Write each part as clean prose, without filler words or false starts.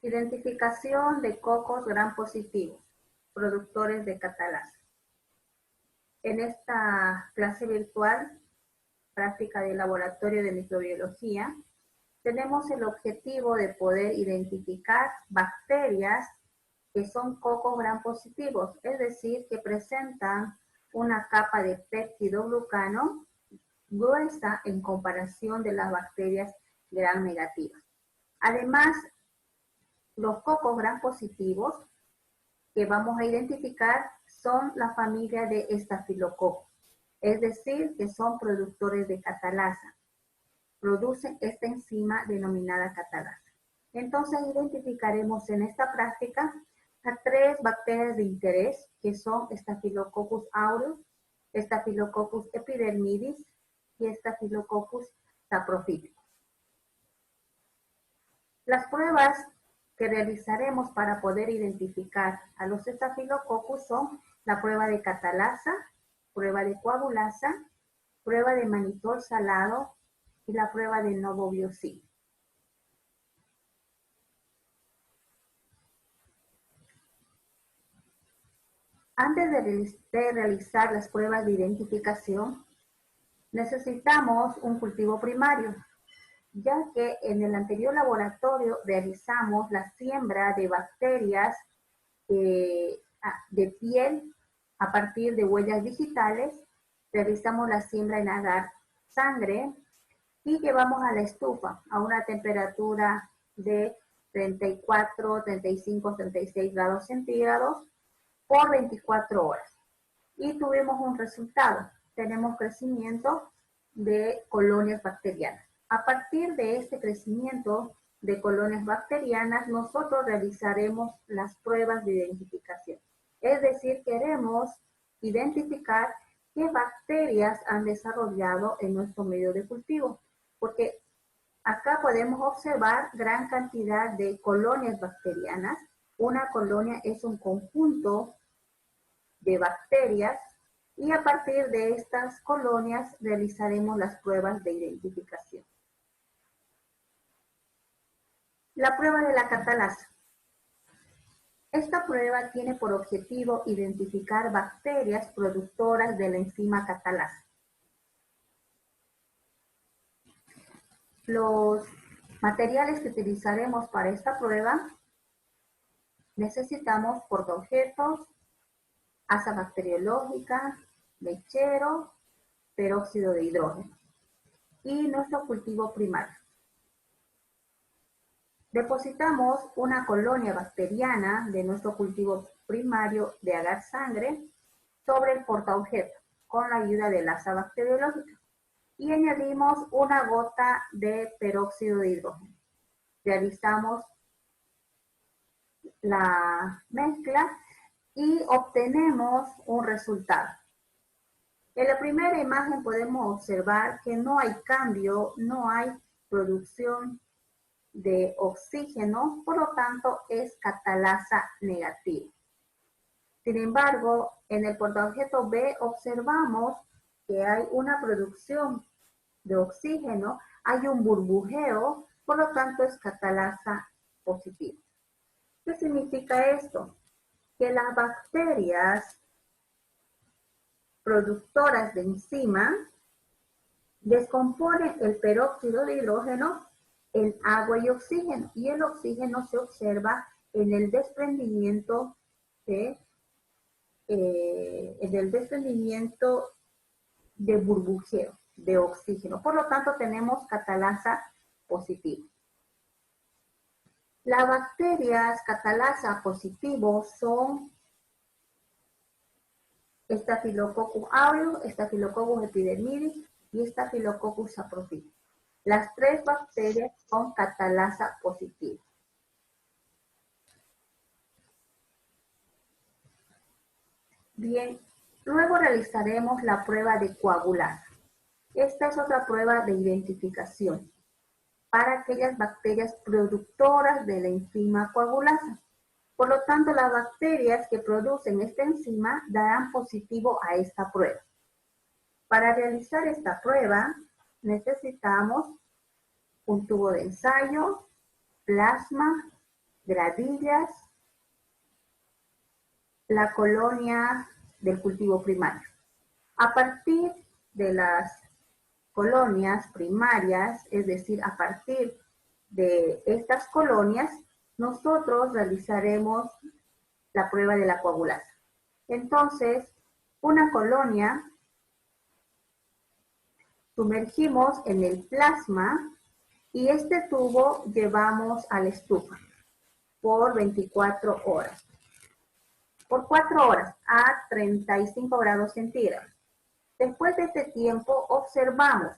Identificación de cocos gram positivos, productores de catalasa. En esta clase virtual, práctica de laboratorio de microbiología, tenemos el objetivo de poder identificar bacterias que son cocos gram positivos, es decir, que presentan una capa de péptidoglucano gruesa en comparación de las bacterias gram negativas. Además, los cocos gram positivos que vamos a identificar son la familia de estafilococos, es decir, que son productores de catalasa. Producen esta enzima denominada catalasa. Entonces identificaremos en esta práctica a 3 bacterias de interés, que son Staphylococcus aureus, Staphylococcus epidermidis y Staphylococcus saprophyticus. Las pruebas que realizaremos para poder identificar a los Staphylococcus son la prueba de catalasa, prueba de coagulasa, prueba de mannitol salado y la prueba de novobiocin. Antes de realizar las pruebas de identificación, necesitamos un cultivo primario, ya que en el anterior laboratorio realizamos la siembra de bacterias de piel a partir de huellas digitales, realizamos la siembra en agar sangre y llevamos a la estufa a una temperatura de 34, 35, 36 grados centígrados por 24 horas. Y tuvimos un resultado. Tenemos crecimiento de colonias bacterianas. A partir de este crecimiento de colonias bacterianas, nosotros realizaremos las pruebas de identificación. Es decir, queremos identificar qué bacterias han desarrollado en nuestro medio de cultivo, porque acá podemos observar gran cantidad de colonias bacterianas. Una colonia es un conjunto de bacterias y a partir de estas colonias realizaremos las pruebas de identificación. La prueba de la catalasa. Esta prueba tiene por objetivo identificar bacterias productoras de la enzima catalasa. Los materiales que utilizaremos para esta prueba, necesitamos portaobjetos, asa bacteriológica, mechero, peróxido de hidrógeno y nuestro cultivo primario. Depositamos una colonia bacteriana de nuestro cultivo primario de agar sangre sobre el portaobjeto con la ayuda del asa bacteriológica y añadimos una gota de peróxido de hidrógeno. Realizamos la mezcla y obtenemos un resultado. En la primera imagen podemos observar que no hay cambio, no hay producción de oxígeno, por lo tanto es catalasa negativa. Sin embargo, en el portaobjeto B observamos que hay una producción de oxígeno, hay un burbujeo, por lo tanto es catalasa positiva. ¿Qué significa esto? Que las bacterias productoras de enzima descomponen el peróxido de hidrógeno en agua y oxígeno, y el oxígeno se observa en el desprendimiento de burbujeo de oxígeno. Por lo tanto, tenemos catalasa positiva. Las bacterias catalasa positivos son Staphylococcus aureus, Staphylococcus epidermidis y Staphylococcus saprophyticus. Las 3 bacterias son catalasa positivas. Bien, luego realizaremos la prueba de coagulasa. Esta es otra prueba de identificación para aquellas bacterias productoras de la enzima coagulasa. Por lo tanto, las bacterias que producen esta enzima darán positivo a esta prueba. Para realizar esta prueba, necesitamos un tubo de ensayo, plasma, gradillas, la colonia del cultivo primario. A partir de las colonias primarias, es decir, a partir de estas colonias, nosotros realizaremos la prueba de la coagulasa. Entonces, una colonia sumergimos en el plasma y este tubo llevamos a la estufa por 24 horas. Por 4 horas a 35 grados centígrados. Después de este tiempo observamos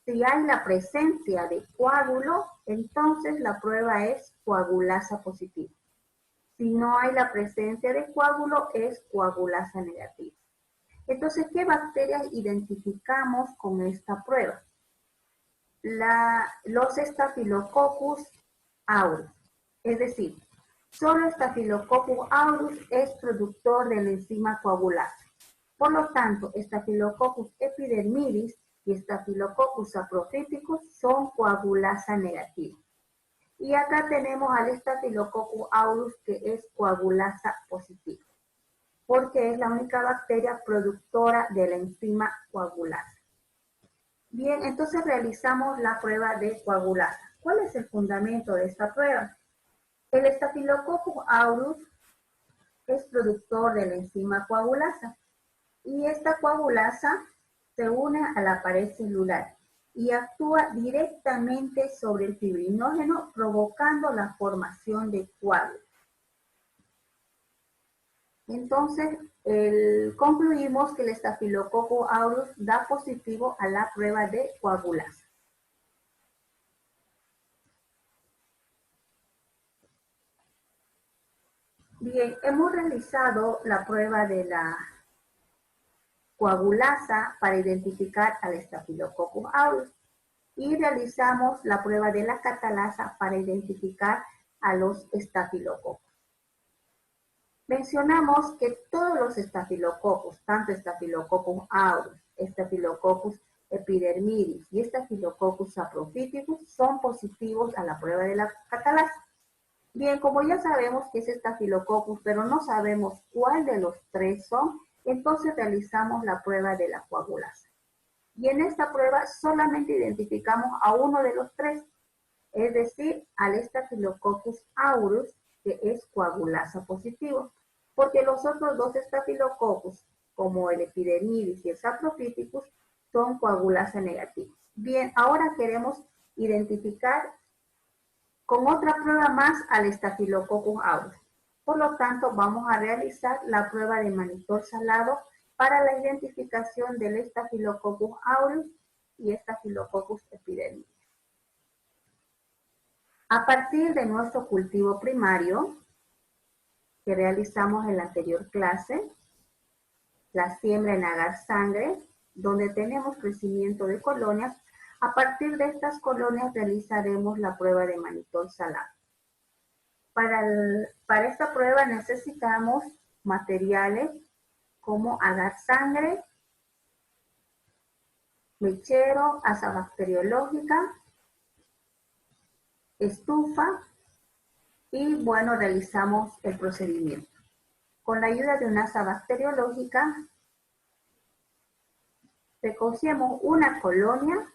si hay la presencia de coágulo, entonces la prueba es coagulasa positiva. Si no hay la presencia de coágulo, es coagulasa negativa. Entonces, ¿qué bacterias identificamos con esta prueba? Los Staphylococcus aureus, es decir, solo Staphylococcus aureus es productor de la enzima coagulasa. Por lo tanto, Staphylococcus epidermidis y Staphylococcus saprophyticus son coagulasa negativa. Y acá tenemos al Staphylococcus aureus que es coagulasa positiva, porque es la única bacteria productora de la enzima coagulasa. Bien, entonces realizamos la prueba de coagulasa. ¿Cuál es el fundamento de esta prueba? El Staphylococcus aureus es productor de la enzima coagulasa y esta coagulasa se une a la pared celular y actúa directamente sobre el fibrinógeno provocando la formación de coágulos. Entonces, concluimos que el Staphylococcus aureus da positivo a la prueba de coagulasa. Bien, hemos realizado la prueba de la coagulasa para identificar al Staphylococcus aureus y realizamos la prueba de la catalasa para identificar a los estafilococos. Mencionamos que todos los estafilococos, tanto Staphylococcus aureus, Staphylococcus epidermidis y Staphylococcus saprophyticus son positivos a la prueba de la catalasa. Bien, como ya sabemos que es Staphylococcus, pero no sabemos cuál de los tres son, entonces realizamos la prueba de la coagulasa. Y en esta prueba solamente identificamos a uno de los tres, es decir, al Staphylococcus aureus, que es coagulasa positivo, porque los otros dos Staphylococcus, como el epidermidis y el saprophyticus, son coagulasa negativos. Bien, ahora queremos identificar con otra prueba más al Staphylococcus aureus. Por lo tanto, vamos a realizar la prueba de manitol salado para la identificación del Staphylococcus aureus y Staphylococcus epidermidis. A partir de nuestro cultivo primario, que realizamos en la anterior clase, la siembra en agar sangre, donde tenemos crecimiento de colonias, a partir de estas colonias realizaremos la prueba de manitol salado. Para esta prueba necesitamos materiales como agar sangre, mechero, asa bacteriológica, estufa y bueno, realizamos el procedimiento. Con la ayuda de una asa bacteriológica, recogemos una colonia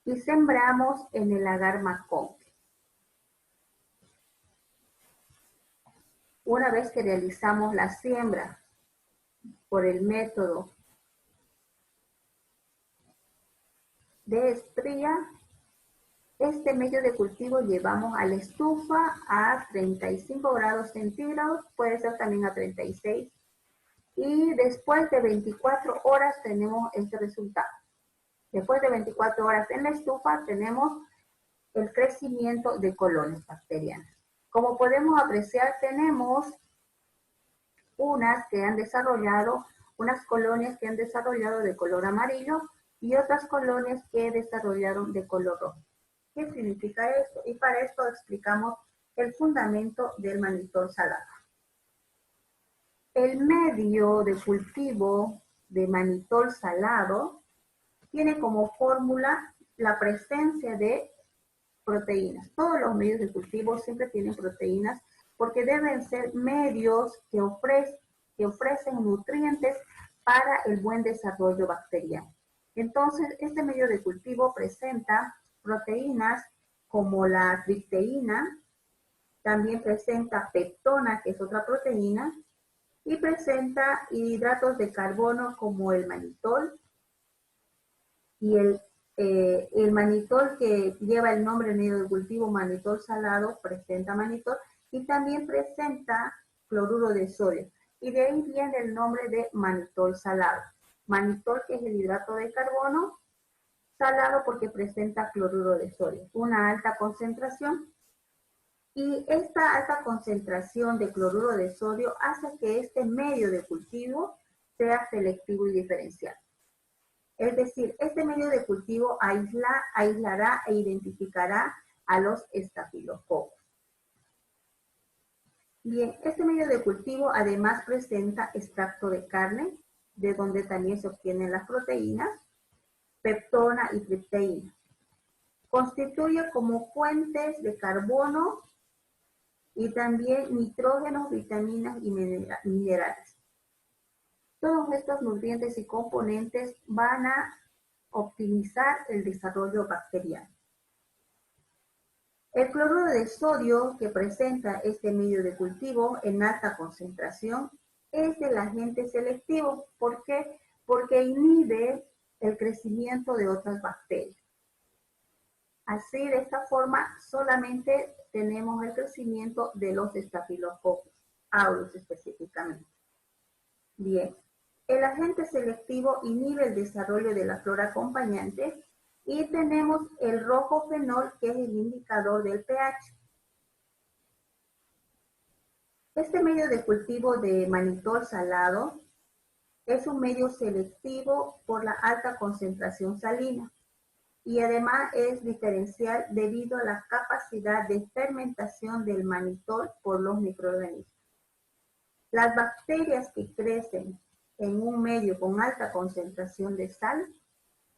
y sembramos en el agar macón. Una vez que realizamos la siembra por el método de estría, este medio de cultivo llevamos a la estufa a 35 grados centígrados, puede ser también a 36, y después de 24 horas tenemos este resultado. Después de 24 horas en la estufa tenemos el crecimiento de colonias bacterianas. Como podemos apreciar, tenemos unas colonias que han desarrollado de color amarillo y otras colonias que desarrollaron de color rojo. ¿Qué significa esto? Y para esto explicamos el fundamento del manitol salado. El medio de cultivo de manitol salado tiene como fórmula la presencia de proteínas. Todos los medios de cultivo siempre tienen proteínas porque deben ser medios que ofrecen nutrientes para el buen desarrollo bacteriano. Entonces, este medio de cultivo presenta proteínas como la tripteína, también presenta peptona, que es otra proteína, y presenta hidratos de carbono como el manitol, y el manitol que lleva el nombre medio de cultivo manitol salado presenta manitol, y también presenta cloruro de sodio, y de ahí viene el nombre de manitol salado. Manitol, que es el hidrato de carbono, salado porque presenta cloruro de sodio, una alta concentración. Y esta alta concentración de cloruro de sodio hace que este medio de cultivo sea selectivo y diferencial. Es decir, este medio de cultivo aislará e identificará a los estafilococos. Bien, este medio de cultivo además presenta extracto de carne, de donde también se obtienen las proteínas, peptona y tripteína. Constituye como fuentes de carbono y también nitrógeno, vitaminas y minerales. Todos estos nutrientes y componentes van a optimizar el desarrollo bacteriano. El cloruro de sodio que presenta este medio de cultivo en alta concentración es el agente selectivo. ¿Por qué? Porque inhibe el crecimiento de otras bacterias. Así, de esta forma, solamente tenemos el crecimiento de los Staphylococcus aureus específicamente. Bien, el agente selectivo inhibe el desarrollo de la flora acompañante y tenemos el rojo fenol, que es el indicador del pH. Este medio de cultivo de manitol salado es un medio selectivo por la alta concentración salina y además es diferencial debido a la capacidad de fermentación del manitol por los microorganismos. Las bacterias que crecen en un medio con alta concentración de sal,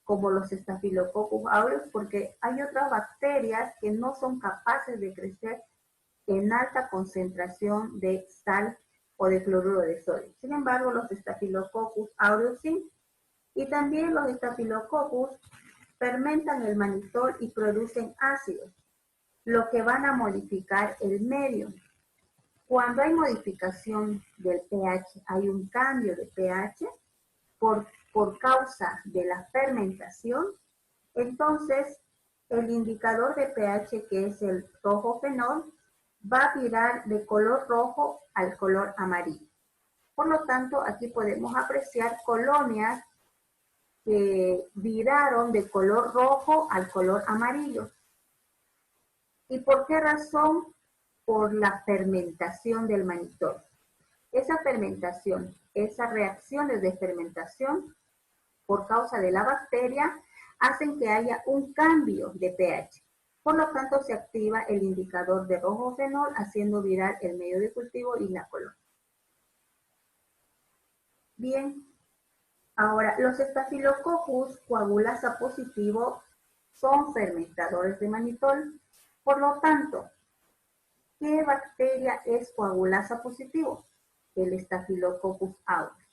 como los Staphylococcus aureus, porque hay otras bacterias que no son capaces de crecer en alta concentración de sal o de cloruro de sodio. Sin embargo, los Staphylococcus aureus sí, y también los Staphylococcus fermentan el manitol y producen ácidos, lo que van a modificar el medio. Cuando hay modificación del pH, hay un cambio de pH por causa de la fermentación, entonces el indicador de pH, que es el rojo fenol, va a virar de color rojo al color amarillo. Por lo tanto, aquí podemos apreciar colonias que viraron de color rojo al color amarillo. ¿Y por qué razón? Por la fermentación del manitol. Esa fermentación, esas reacciones de fermentación por causa de la bacteria hacen que haya un cambio de pH. Por lo tanto, se activa el indicador de rojo fenol, haciendo virar el medio de cultivo y la colonia. Bien, ahora los Staphylococcus coagulasa positivo son fermentadores de manitol. Por lo tanto, ¿qué bacteria es coagulasa positivo? El Staphylococcus aureus.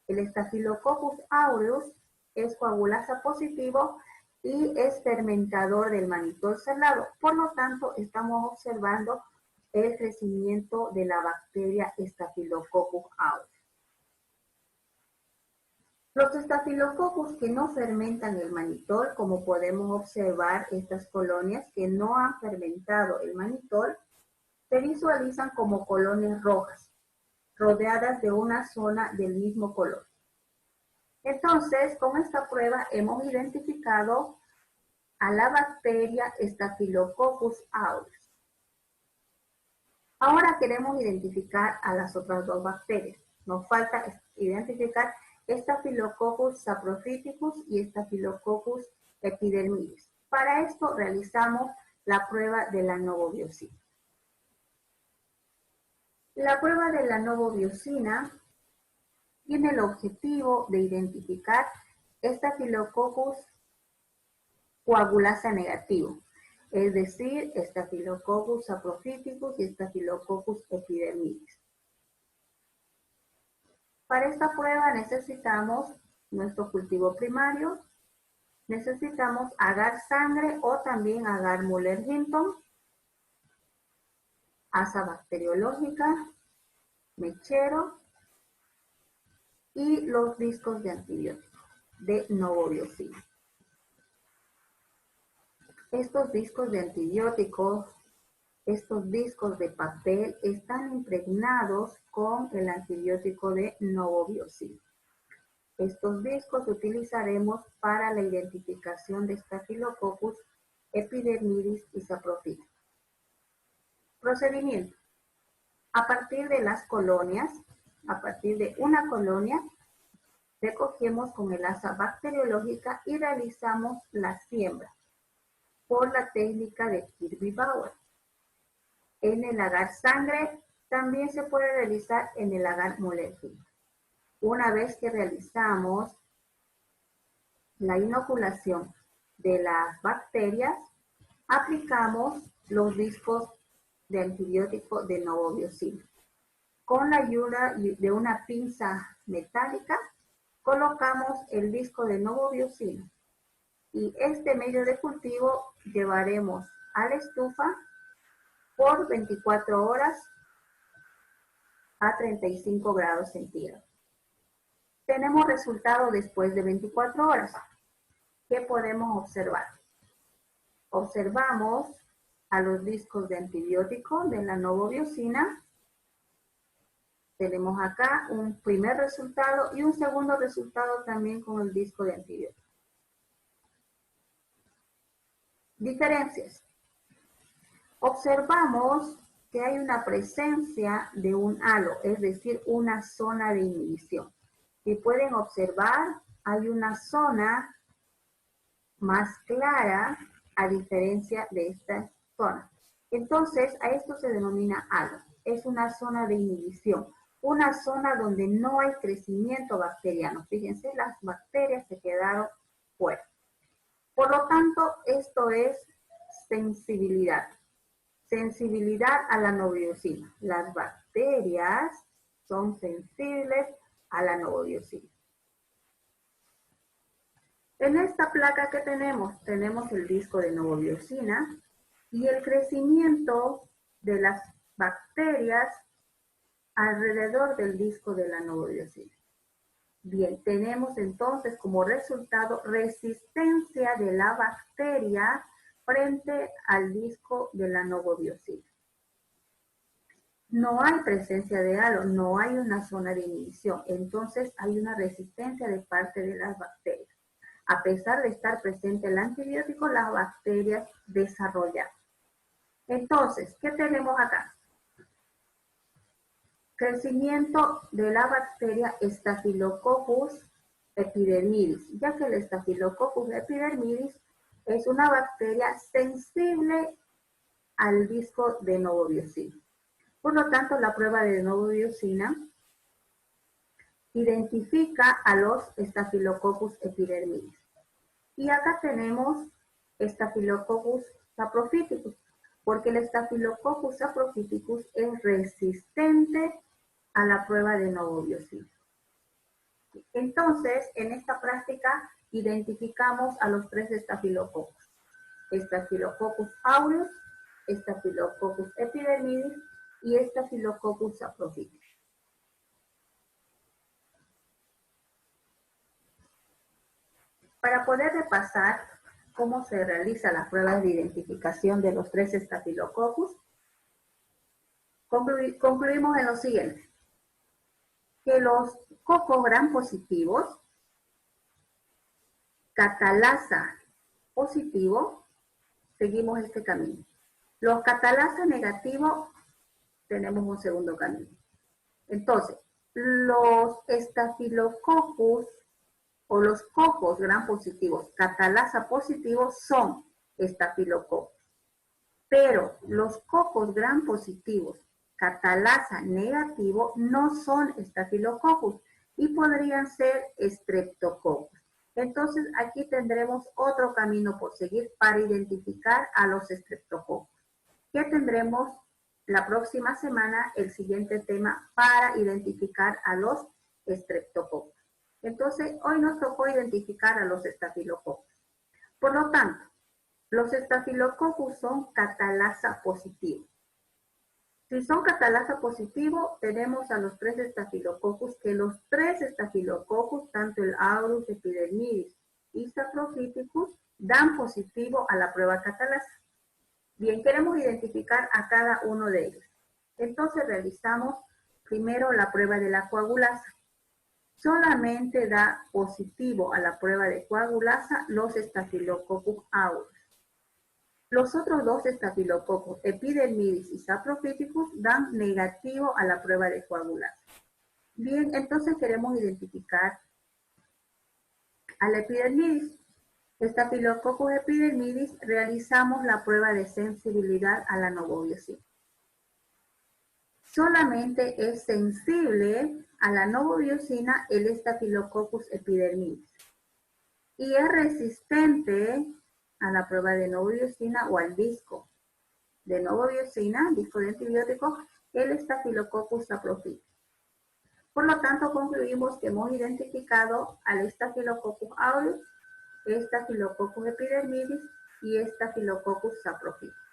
El Staphylococcus aureus es coagulasa positivo y es fermentador del manitol salado. Por lo tanto, estamos observando el crecimiento de la bacteria Staphylococcus aureus. Los Staphylococcus que no fermentan el manitol, como podemos observar estas colonias que no han fermentado el manitol, se visualizan como colonias rojas, rodeadas de una zona del mismo color. Entonces, con esta prueba hemos identificado a la bacteria Staphylococcus aureus. Ahora queremos identificar a las otras dos bacterias. Nos falta identificar Staphylococcus saprophyticus y Staphylococcus epidermidis. Para esto realizamos la prueba de la novobiosina. La prueba de la novobiosina tiene el objetivo de identificar Staphylococcus coagulasa negativo. es decir, Staphylococcus saprophyticus y Staphylococcus epidermidis. Para esta prueba necesitamos nuestro cultivo primario, necesitamos agar sangre o también agar Muller-Hinton, asa bacteriológica, mechero y los discos de antibiótico de novobiocina. Estos discos de antibióticos, estos discos de papel están impregnados con el antibiótico de novobiocina. Estos discos utilizaremos para la identificación de Staphylococcus epidermidis y saprophyticus. Procedimiento. A partir de las colonias, a partir de una colonia, recogemos con el asa bacteriológica y realizamos la siembra por la técnica de Kirby-Bauer. En el agar sangre también se puede realizar en el agar Muller-Hinton. Una vez que realizamos la inoculación de las bacterias, aplicamos los discos de antibiótico de novobiocina. Con la ayuda de una pinza metálica, colocamos el disco de novobiocina y este medio de cultivo llevaremos a la estufa por 24 horas a 35 grados centígrados. Tenemos resultado después de 24 horas. ¿Qué podemos observar? Observamos a los discos de antibiótico de la novobiocina. Tenemos acá un primer resultado y un segundo resultado también con el disco de antibiótico. Diferencias. Observamos que hay una presencia de un halo, es decir, una zona de inhibición. Si pueden observar, hay una zona más clara a diferencia de esta zona. Entonces, a esto se denomina halo. Es una zona de inhibición, una zona donde no hay crecimiento bacteriano. Fíjense, las bacterias se quedaron fuera. Por lo tanto, esto es sensibilidad. Sensibilidad a la novobiocina. Las bacterias son sensibles a la novobiocina. En esta placa que tenemos el disco de novobiocina y el crecimiento de las bacterias alrededor del disco de la novobiocina. Bien, tenemos entonces como resultado resistencia de la bacteria frente al disco de la novobiocina. No hay presencia de halo, no hay una zona de inhibición, entonces hay una resistencia de parte de las bacterias. A pesar de estar presente el antibiótico, las bacterias desarrollan. Entonces, ¿qué tenemos acá? Crecimiento de la bacteria Staphylococcus epidermidis, ya que el Staphylococcus epidermidis es una bacteria sensible al disco de novobiocina. Por lo tanto, la prueba de novobiocina identifica a los Staphylococcus epidermidis. Y acá tenemos Staphylococcus saprophyticus, porque el Staphylococcus saprophyticus es resistente a la prueba de novobiocina. Entonces, en esta práctica identificamos a los tres Staphylococcus. Staphylococcus aureus, Staphylococcus epidermidis y Staphylococcus saprophyticus. Para poder repasar cómo se realiza la prueba de identificación de los tres Staphylococcus, concluimos en lo siguiente, que los cocos gram positivos, catalasa positivo, seguimos este camino. Los catalasa negativos, tenemos un segundo camino. Entonces, los Staphylococcus o los cocos gram positivos, catalasa positivos son Staphylococcus. Pero los cocos gram positivos, catalasa negativo, no son Staphylococcus y podrían ser Streptococcus. Entonces, aquí tendremos otro camino por seguir para identificar a los estreptococos. ¿Qué tendremos la próxima semana? El siguiente tema para identificar a los estreptococos. Entonces, hoy nos tocó identificar a los estafilococos. Por lo tanto, los estafilococos son catalasa positivo. Si son catalasa positivo, tenemos a los 3 estafilococos, que los 3 estafilococos, tanto el Aureus, epidermidis y Saprophyticus, dan positivo a la prueba catalasa. Bien, queremos identificar a cada uno de ellos. Entonces realizamos primero la prueba de la coagulasa. Solamente da positivo a la prueba de coagulasa los Staphylococcus aureus. Los otros 2 estafilococos, epidermidis y Saprophyticus, dan negativo a la prueba de coagulasa. Bien, entonces queremos identificar a la epidermidis. Staphylococcus epidermidis, realizamos la prueba de sensibilidad a la novobiosina. Solamente es sensible a la novobiosina el Staphylococcus epidermidis y es resistente a la prueba de novobiosina o al disco de novobiosina, disco de antibiótico, el Staphylococcus saprophyticus. Por lo tanto, concluimos que hemos identificado al Staphylococcus aureus, Staphylococcus epidermidis y Staphylococcus saprophyticus.